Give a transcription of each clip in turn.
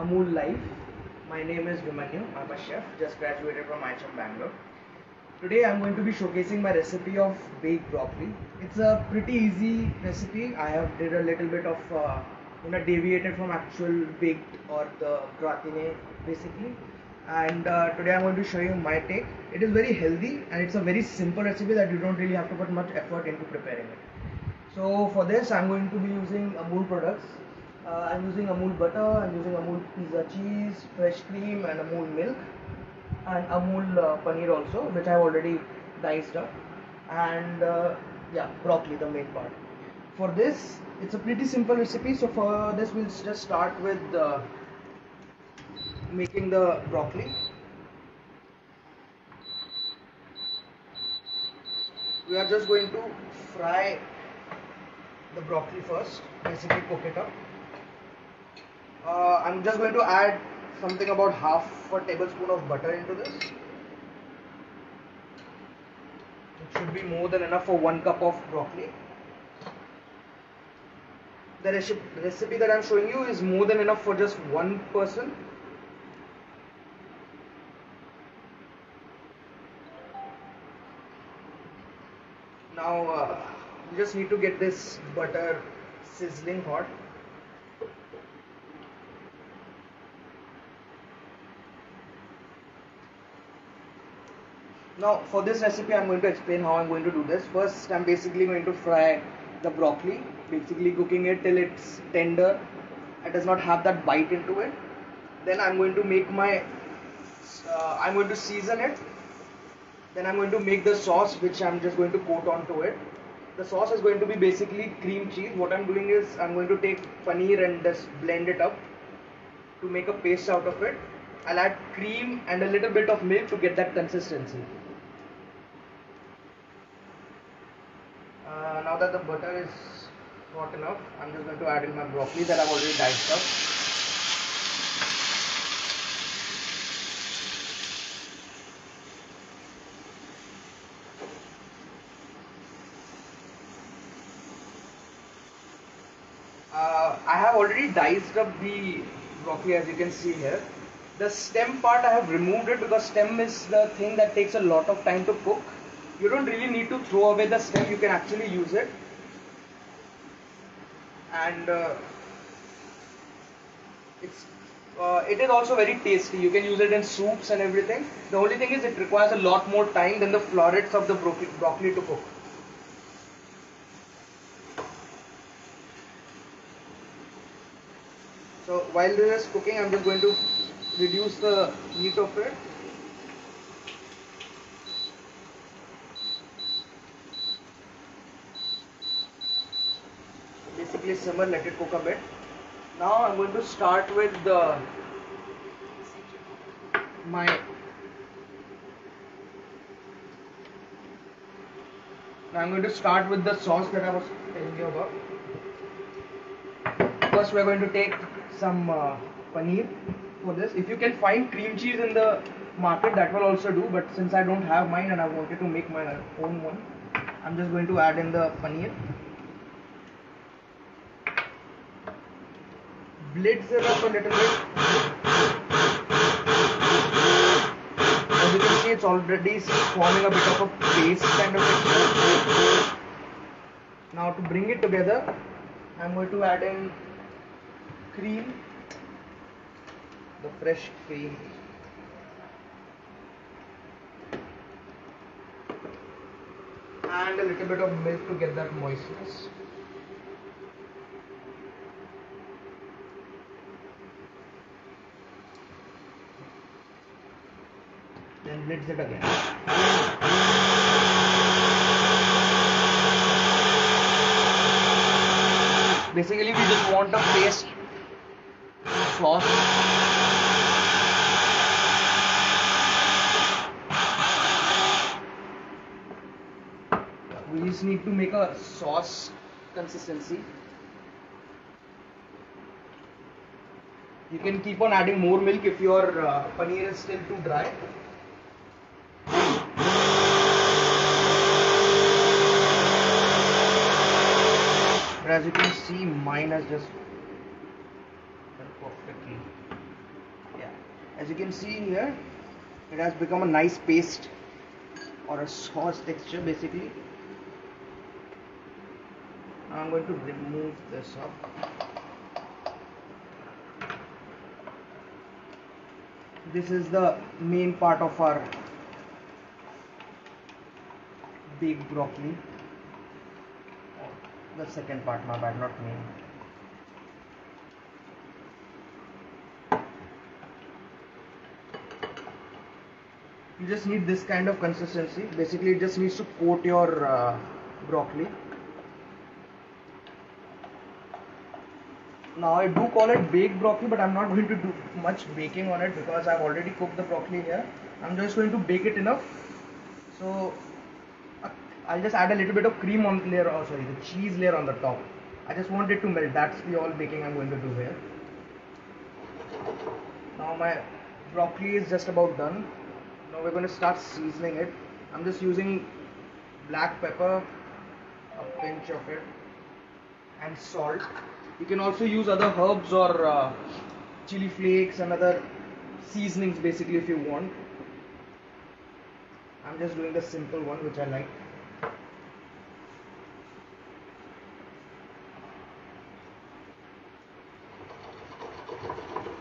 Amul Life. My name is Vimanyu. I'm a chef, just graduated from IHM Bangalore. Today I'm going to be showcasing my recipe of baked broccoli. It's a pretty easy recipe. I have did a little bit of deviated from actual baked or the gratine basically. And today I'm going to show you my take. It is very healthy and it's a very simple recipe that you don't really have to put much effort into preparing it. So for this I'm going to be using Amul products. I'm using Amul butter, I'm using Amul pizza cheese, fresh cream and Amul milk, and Amul paneer also, which I have already diced up, and yeah, broccoli, the main part. For this, it's a pretty simple recipe. So for this, we'll just start with making the broccoli. We are just going to fry the broccoli first, basically cook it up. I'm just going to add something about half a tablespoon of butter into this. It should be more than enough for 1 cup of broccoli. The recipe that I'm showing you is more than enough for just one person. Now you just need to get this butter sizzling hot. Now for this recipe I'm going to explain how I'm going to do this. First I'm basically going to fry the broccoli, basically cooking it till it's tender and does not have that bite into it. Then I'm going to make I'm going to season it. Then I'm going to make the sauce, which I'm just going to coat onto it. The sauce is going to be basically cream cheese. What I'm doing is I'm going to take paneer and just blend it up to make a paste out of it. I'll add cream and a little bit of milk to get that consistency. Now that the butter is hot enough, I'm just going to add in my broccoli that I've already diced up. I have already diced up the broccoli, as you can see here. The stem part I have removed it because stem is the thing that takes a lot of time to cook. You don't really need to throw away the stem, you can actually use it. And it is also very tasty. You can use it in soups and everything. The only thing is it requires a lot more time than the florets of the broccoli to cook. So while this is cooking, I'm just going to reduce the heat of it. Basically simmer, let it cook a bit. Now I'm going to start with I'm going to start with the sauce that I was telling you about. First we're going to take some paneer for this. If you can find cream cheese in the market, that will also do, but since I don't have mine and I wanted to make my own one, I'm just going to add in the paneer. Blitz it up a little bit. As you can see, it's already forming a bit of a paste kind of thing. Now to bring it together, I'm going to add in cream, the fresh cream. And a little bit of milk to get that moistness. Then blitz it again. Basically, we just want a paste sauce. We just need to make a sauce consistency. You can keep on adding more milk if your paneer is still too dry. But as you can see, mine has just done perfectly. As you can see here, it has become a nice paste or a sauce texture basically. Now I'm going to remove this up. This is the main part of our baked broccoli. The second part, my bad, not main. You just need this kind of consistency. Basically, it just needs to coat your broccoli. Now I do call it baked broccoli, but I'm not going to do much baking on it because I've already cooked the broccoli here. I'm just going to bake it enough. So I'll just add a little bit of cream on layer, oh sorry, the cheese layer on the top. I just want it to melt. That's the all baking I'm going to do here. Now my broccoli is just about done. Now we're going to start seasoning it. I'm just using black pepper, a pinch of it, and salt. You can also use other herbs or chili flakes and other seasonings basically if you want. I'm just doing the simple one which I like.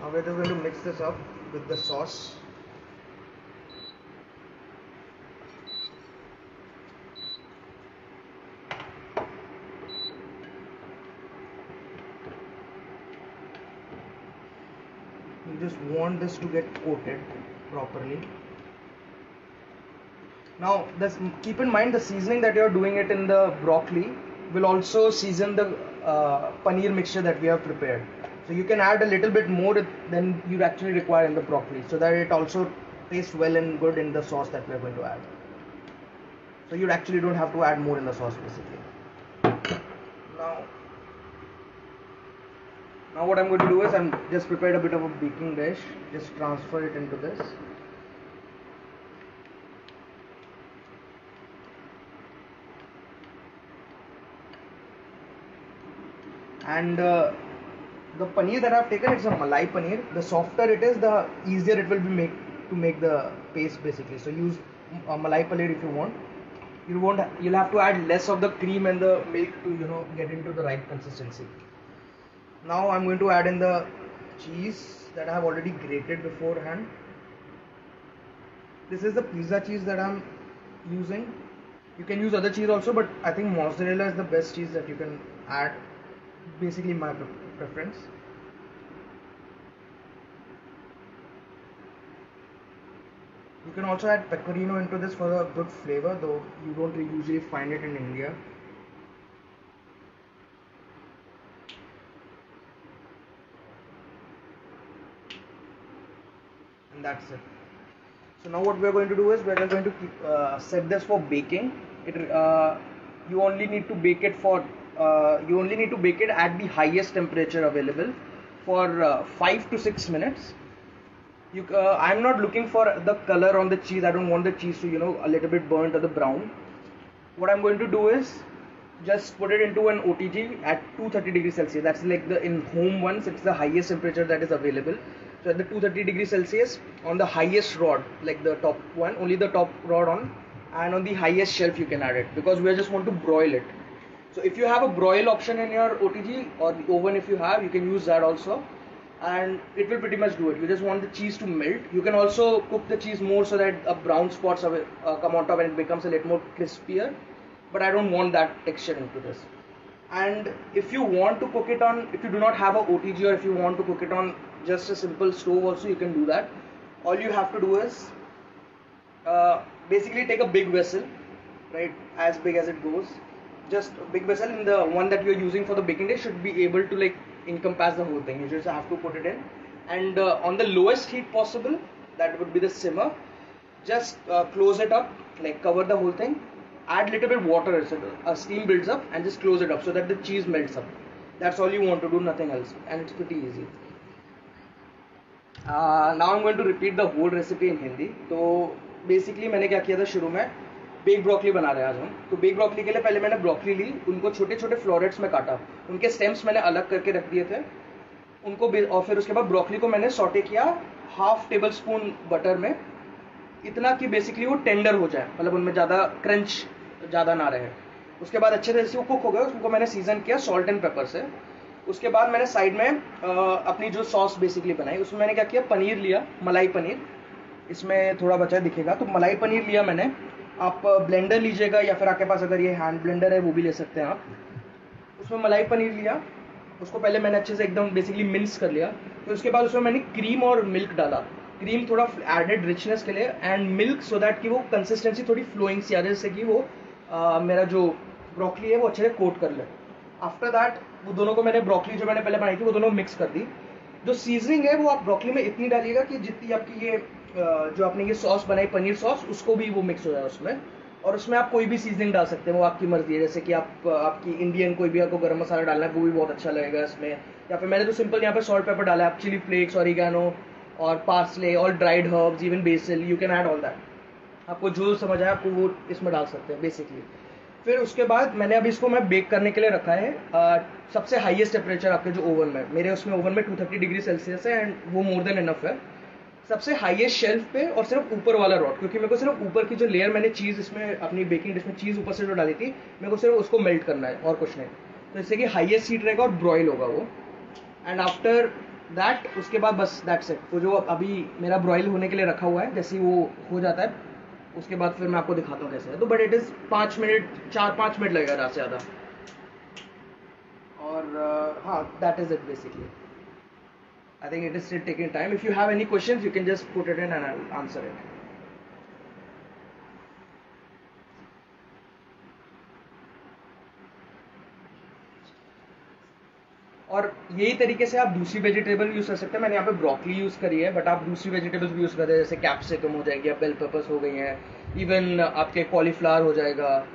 Now we're just going to mix this up with the sauce. You just want this to get coated properly. Now keep in mind the seasoning that you are doing it in the broccoli will also season the paneer mixture that we have prepared. So you can add a little bit more than you actually require in the broccoli, so that it also tastes well and good in the sauce that we are going to add. So you actually don't have to add more in the sauce basically. Now what I'm going to do is I'm just prepared a bit of a baking dish. Just transfer it into this. And the paneer that I've taken, it's a malai paneer. The softer it is, the easier it will be to make the paste basically. So use malai paneer if you want. You'll have to add less of the cream and the milk to get into the right consistency. Now I'm going to add in the cheese that I have already grated beforehand. This is the pizza cheese that I'm using. You can use other cheese also, but I think mozzarella is the best cheese that you can add. Basically my preference. You can also add pecorino into this for a good flavor, though you don't usually find it in India. And that's it. So now what we are going to do is we are going to set this for baking. You only need to bake it at the highest temperature available for 5 to 6 minutes. I'm not looking for the color on the cheese. I don't want the cheese to a little bit burnt or the brown. What I'm going to do is just put it into an OTG at 230 degrees Celsius. That's like in home ones, it's the highest temperature that is available. So at the 230 degrees Celsius on the highest rod, like the top one, only the top rod on, and on the highest shelf you can add it, because we just want to broil it. So if you have a broil option in your OTG or the oven, if you have, you can use that also, and it will pretty much do it. You just want the cheese to melt. You can also cook the cheese more so that brown spots come on top and it becomes a little more crispier, but I don't want that texture into this. And if you want to cook it on, if you do not have a OTG, or if you want to cook it on just a simple stove also, you can do that. All you have to do is basically take a big vessel, right, as big as it goes. Just a big vessel, and the one that you're using for the baking dish should be able to encompass the whole thing. You just have to put it in, and on the lowest heat possible, that would be the simmer. Just close it up, cover the whole thing. Add little bit water so steam builds up, and just close it up so that the cheese melts up. That's all you want to do, nothing else, and it's pretty easy. Now I'm going to repeat the whole recipe in Hindi. तो basically मैंने क्या किया था शुरू में, bake broccoli बना रहे हैं आज हम. तो बेक ब्रोकली के लिए पहले मैंने ब्रोकली ली, उनको छोटे छोटे फ्लोरेट्स में काटा, उनके स्टेम्स मैंने अलग करके रख दिए थे. और फिर उसके बाद ब्रोकली को मैंने सॉटे किया हाफ टेबल स्पून बटर में, इतना कि बेसिकली वो टेंडर हो जाए, मतलब उनमें ज़्यादा क्रंच ज़्यादा ना रहे। उसके बाद अच्छे तरह से वो कुक हो गए, उसको मैंने सीजन किया सॉल्ट एंड पेपर से। उसके बाद मैंने साइड में अपनी जो सॉस बेसिकली बनाई, उसमें मैंने क्या किया, पनीर लिया, मलाई पनीर, इसमें थोड़ा बचा दिखेगा, तो मलाई पनीर लिया मैंने। आप ब्लेंडर लीजिएगा या फिर आपके पास अगर ये हैंड ब्लेंडर है वो भी ले सकते हैं आप। उसमें मलाई पनीर लिया, उसको पहले मैंने अच्छे से एकदम बेसिकली मिक्स कर लिया। फिर उसके बाद उसमें मैंने क्रीम और मिल्क डाला, क्रीम थोड़ा एडेड रिचनेस के लिए, एंड मिल्क सो दैट कि वो कंसिस्टेंसी थोड़ी फ्लोइंग सी आ जाए, जैसे कि वो मेरा जो ब्रोकली है वो अच्छे से कोट कर ले। आफ्टर दैट वो दोनों को मैंने, ब्रोकली जो मैंने पहले बनाई थी वो दोनों मिक्स कर दी। जो सीजनिंग है वो आप ब्रोकली में इतनी डालिएगा कि जितनी आपकी ये जो आपने ये सॉस बनाई पनीर सॉस, उसको भी वो मिक्स हो जाए उसमें। और उसमें आप कोई भी सीजनिंग डाल सकते हैं, वो आपकी मर्जी है, जैसे कि आप आपकी इंडियन कोई भी आपको गरम मसाला डालना है वो भी बहुत अच्छा लगेगा इसमें, या फिर मैंने तो सिंपल यहाँ पे सॉल्ट पेपर डाला है। आप चिली फ्लेक्स, ऑरिगेनो और parsley, all dried herbs, even BECIL, you can add all that. आपको जो समझ आए आपको वो इसमें डाल सकते हैं बेसिकली। फिर उसके बाद मैंने अभी इसको मैं बेक करने के लिए रखा है सबसे हाईएस्ट टेम्परेचर आपके जो ओवन में, मेरे उसमें ओवन में 230 डिग्री सेल्सियस है, एंड वो मोर देन इनफ है। सबसे हाईएस्ट शेल्फ पे, और सिर्फ ऊपर वाला रॉड, क्योंकि मेरे को सिर्फ ऊपर की जो लेयर मैंने चीज़ इसमें अपनी बेकिंग डिश में चीज़ ऊपर से जो डाली थी, मेरे को सिर्फ उसको मेल्ट करना है और कुछ नहीं। तो इससे कि हाईएस्ट हीट रहेगा और ब्रॉयल होगा वो। एंड आफ्टर दैट उसके बाद बस दैट्स इट। वो जो अभी मेरा ब्रॉयल होने के लिए रखा हुआ है, जैसे ही वो हो जाता है उसके बाद फिर मैं आपको दिखाता हूँ कैसे है। तो but it is 5 minute, 4-5 minute लगेगा ज़्यादा से ज़्यादा। और हाँ, that is it basically. I think it is still taking time. If you have any questions, you can just put it in and I'll answer it. और यही तरीके से आप दूसरी वेजिटेबल यूज़ कर सकते हैं। मैंने यहाँ पे ब्रोकली यूज़ करी है, बट आप दूसरी वेजिटेबल्स भी यूज़ कर रहे हैं, जैसे कैप्सिकम हो जाएगी, बेल पेपर्स हो गई हैं, इवन आपके कॉलीफ्लावर हो जाएगा,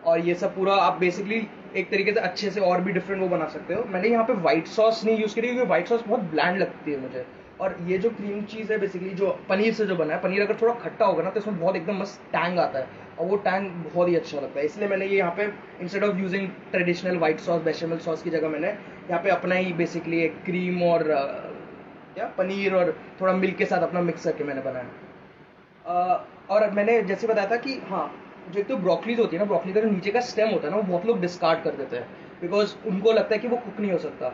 और ये सब पूरा आप बेसिकली एक तरीके से अच्छे से और भी डिफरेंट वो बना सकते हो। मैंने यहाँ पे व्हाइट सॉस नहीं यूज़ करी क्योंकि व्हाइट सॉस बहुत ब्लैंड लगती है मुझे, और ये जो क्रीम चीज़ है बेसिकली जो पनीर से जो बना है, पनीर अगर थोड़ा खट्टा होगा ना तो इसमें बहुत एकदम मस्त टैंग आता है, और वो टैंग बहुत ही अच्छा लगता है। इसलिए मैंने ये यहाँ पे instead of using traditional white sauce, bechamel sauce की जगह मैंने यहाँ पे अपना ही बेसिकली एक क्रीम और क्या पनीर और थोड़ा मिल्क के साथ अपना मिक्स करके मैंने बनाया। और मैंने जैसे बताया था कि हाँ, जो एक तो ब्रोकलीज होती है ना, ब्रोकली का जो नीचे का स्टेम होता है ना, वो बहुत लोग डिस्कार्ड कर देते हैं बिकॉज उनको लगता है कि वो कुक नहीं हो सकता।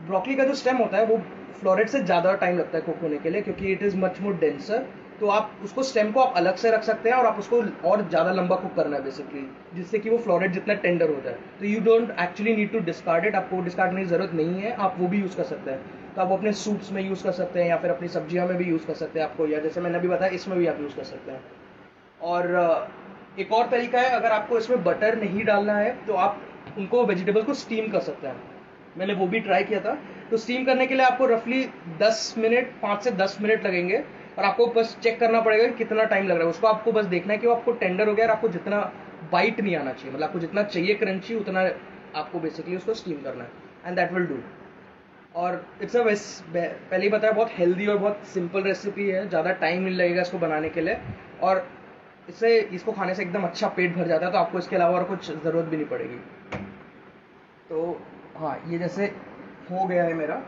ब्रोकली का जो स्टेम होता है वो फ्लोरेट से ज़्यादा टाइम लगता है कुक होने के लिए, क्योंकि it is much more denser. तो आप उसको स्टेम को आप अलग से रख सकते हैं और आप उसको और ज़्यादा लंबा कुक करना है बेसिकली, जिससे कि वो फ्लोरेट जितना टेंडर हो जाए। तो you don't actually need to discard it, आपको डिस्कार्ड करने की जरूरत नहीं है, आप वो भी यूज़ कर सकते हैं। तो आप अपने सूप्स में यूज़ कर सकते हैं या फिर अपनी सब्जियों में भी यूज़ कर सकते हैं आपको, या जैसे मैंने अभी बताया इसमें भी आप यूज़ कर सकते हैं। और एक और तरीका है, अगर आपको इसमें बटर नहीं डालना है तो आप उनको वेजिटेबल को स्टीम कर सकते हैं। मैंने वो भी ट्राई किया था। तो स्टीम करने के लिए आपको रफली 10 मिनट, 5 से 10 मिनट लगेंगे, और आपको बस चेक करना पड़ेगा कि कितना टाइम लग रहा है उसको। आपको बस देखना है कि वो आपको टेंडर हो गया और आपको जितना बाइट नहीं आना चाहिए, मतलब आपको जितना चाहिए क्रंची उतना आपको बेसिकली उसको स्टीम करना है, एंड दैट विल डू। और इट्स अ पहले ही बताया बहुत हेल्दी और बहुत सिंपल रेसिपी है, ज़्यादा टाइम नहीं लगेगा इसको बनाने के लिए, और इसको खाने से एकदम अच्छा पेट भर जाता है, तो आपको इसके अलावा और कुछ ज़रूरत भी नहीं पड़ेगी। तो हाँ, ये जैसे हो गया है मेरा,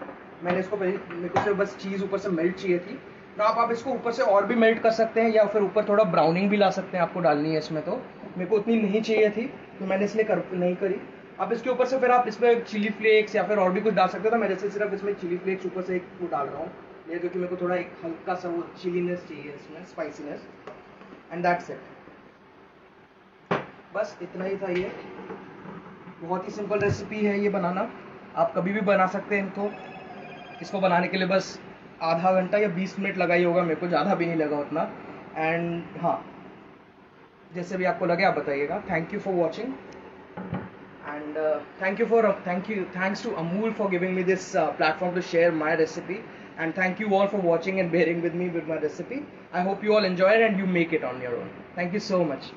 मैंने इसको मेरे को सिर्फ बस चीज़ ऊपर से मेल्ट चाहिए थी। तो आप इसको ऊपर से और भी मेल्ट कर सकते हैं, या फिर ऊपर थोड़ा ब्राउनिंग भी ला सकते हैं, आपको डालनी है इसमें। तो मेरे को उतनी नहीं चाहिए थी तो मैंने इसलिए नहीं करी। आप इसके ऊपर से फिर आप इसमें चिली फ्लेक्स या फिर और भी कुछ डाल सकते हो। तो मैं जैसे सिर्फ इसमें चिली फ्लेक्स ऊपर से एक वो डाल रहा हूँ, ये क्योंकि मेरे को थोड़ा एक हल्का सा वो चिलीनेस चाहिए इसमें, स्पाइसीनेस, एंड दैट्स इट। बस इतना ही था। ये बहुत ही सिंपल रेसिपी है ये बनाना, आप कभी भी बना सकते हैं इनको। इसको बनाने के लिए बस आधा घंटा या 20 मिनट लगा ही होगा, मेरे को ज़्यादा भी नहीं लगा उतना। एंड हाँ, जैसे भी आपको लगे आप बताइएगा। Thank you for watching, and thanks to Amul for giving me this platform to share my recipe, and thank you all for watching and bearing with me with my recipe. I hope you all enjoy it and you make it on your own. Thank you so much.